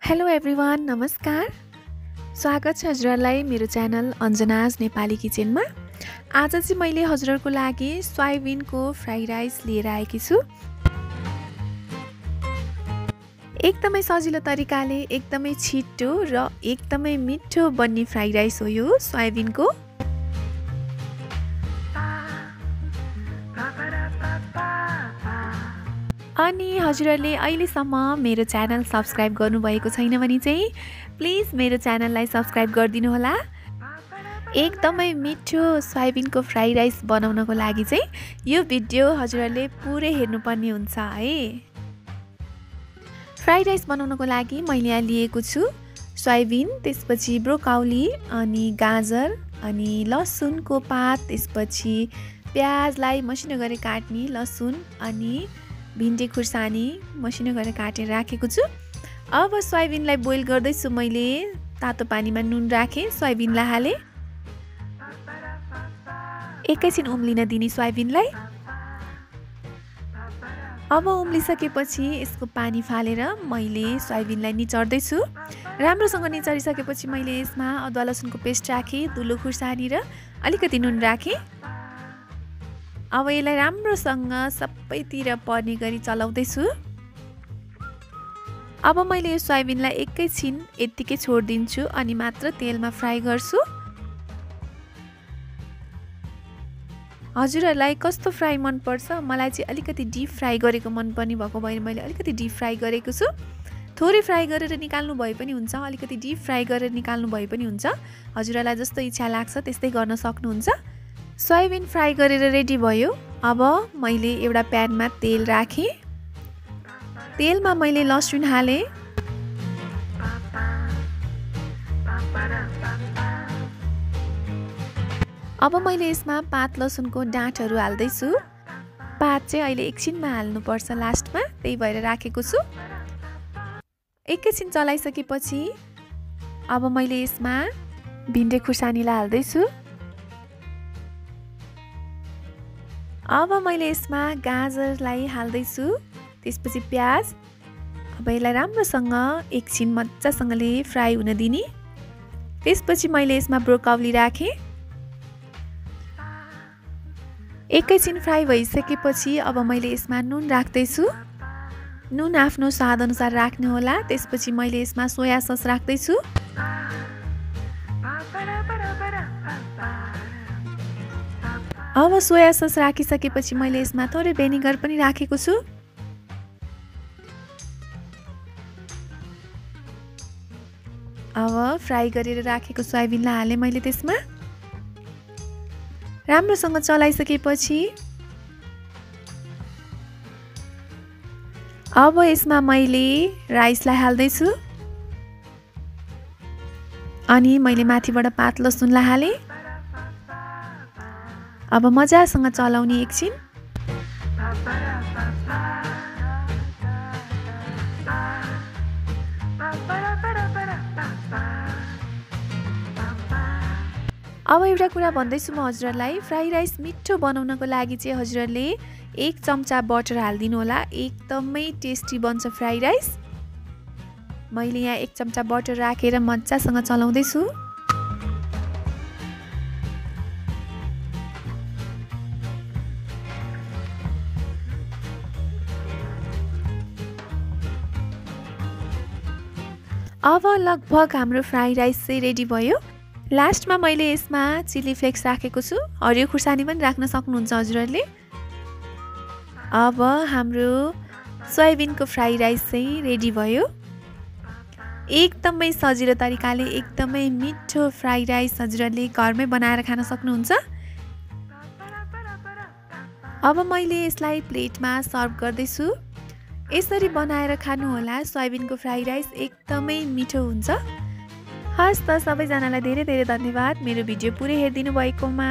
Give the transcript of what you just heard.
Hello everyone, नमस्कार। स्वागत छ हजुरहरूलाई मेरो च्यानल अन्जनाज नेपाली किचनमा। आज चाहिँ मैले हजुरहरूको लागि सोयाबिनको फ्राई राइस लिएर आएकी छु। एकदमै सजिलो तरिकाले एकदमै छिटो र एकदमै मिठो बन्ने फ्राई राइस हो यो सोयाबिनको। अनि हजुरहरूले अहिलेसम्म मेरो च्यानल सब्स्क्राइब गर्नुभएको छैन भने चाहिँ प्लिज मेरो च्यानललाई सब्स्क्राइब गरिदिनु होला। एकदमै मिठो सोयाबिनको फ्राई राइस बनाउनको लागि चाहिँ यो भिडियो हजुरहरूले पुरै हेर्नुपर्ने हुन्छ है। फ्राई राइस बनाउनको लागि मैले यहाँ लिएको छु सोयाबिन, त्यसपछि ब्रोकाउली, अनि गाजर, अनि लसुनको पात, त्यसपछि प्याजलाई मसिनो गरी काट्ने लसुन, अनि भिन्डी खुर्सानी मसिनो गरेर काटेर राखेको छु। अब सोयाबिनलाई बोइल गर्दैछु। मैले तातो पानीमा नुन राखेँ, सोयाबिनलाई हालेँ। एकैछिन उम्लिन दिने सोयाबिनलाई। अब उम्लिसकेपछि यसको पानी फालेर मैले सोयाबिनलाई निचोर्दैछु। राम्रोसँग निचोरिसकेपछि मैले यसमा अदुवा लसुनको पेस्ट राखेँ, धुलो खुर्सानी र अलिकति नुन राखेँ। अब यसलाई राम्रोसँग सबैतिर पर्ने गरी चलाउँदैछु। अब मैले यो सोयाबिनलाई एकैछिन यत्तिकै छोडिदिन्छु अनि मात्र तेलमा फ्राई गर्छु। हजुरहरूलाई कस्तो फ्राई मनपर्छ? मलाई चाहिँ अलिकति डिप फ्राई गरेको मनपर्ने भएको भएर मैले अलिकति डिप फ्राई गरेको छु। थोरै फ्राई गरेर निकाल्नु भए पनि हुन्छ, अलिकति डिप फ्राई गरेर निकाल्नु भए पनि हुन्छ। हजुरहरूलाई जस्तो इच्छा लाग्छ त्यस्तै गर्न सक्नुहुन्छ। सोयाबिन फ्राई गरेर रेडी भयो। अब मैले एउटा प्यानमा तेल राखेँ। तेलमा मैले लसुन हालेँ। अब मैले यसमा पात लसुनको डाँठहरू हाल्दैछु। पात चाहिँ अहिले एकछिनमा हाल्नुपर्छ लास्टमा, त्यही भएर राखेको छु। एकैछिन चलाइसकेपछि अब मैले यसमा भिन्डी खुर्सानीलाई हाल्दैछु। अब मैले यसमा गाजरलाई हाल्दैछु, त्यसपछि प्याज। अब यसलाई राम्रोसँग एकछिन मजासँगले फ्राई हुन दिने। त्यसपछि मैले यसमा ब्रोकाउली राखेँ। एकैछिन फ्राई भइसकेपछि अब मैले यसमा नुन राख्दैछु। नुन आफ्नो स्वाद अनुसार राख्नु होला। त्यसपछि मैले यसमा सोया सस राख्दैछु। अब सोया सस राखिसकेपछि मैले यसमा थोरै भेनिगर पनि राखेको छु। अब फ्राई गरेर राखेको सोयाबिनलाई हालेँ मैले त्यसमा। राम्रोसँग चलाइसकेपछि अब यसमा मैले राइसलाई हाल्दैछु। अनि मैले माथिबाट पात लसुनलाई हालेँ। अब मजासँग चलाउने एकछिन। अब एउटा कुरा भन्दैछु म हजुरहरूलाई, फ्राई राइस मिठो बनाउनको लागि चाहिँ हजुरहरूले 1 चम्चा बटर हालिदिनु होला। एकदमै टेस्टी बन्छ फ्राई राइस। मैले यहाँ 1 चम्चा बटर राखेर मजासँग चलाउँदैछु। अब लगभग हाम्रो फ्राई राइस चाहिँ रेडी भयो। लास्टमा मैले यसमा चिली फ्लेक्स राखेको छु। हरियो खुर्सानी पनि राख्न सक्नुहुन्छ हजुरहरूले। अब हाम्रो सोयाबिनको फ्राई राइस चाहिँ रेडी भयो। एकदमै सजिलो तरिकाले एकदमै मिठो फ्राई राइस हजुरहरूले घरमै बनाएर खान सक्नुहुन्छ। अब मैले यसलाई प्लेटमा सर्भ गर्दैछु। यसरी बनाएर खानुहोला। सोयाबिनको फ्राई राइस एकदमै मिठो हुन्छ। हस् त, सबैजनालाई धेरै धेरै धन्यवाद मेरो भिडियो पुरै हेरिदिनु भएकोमा।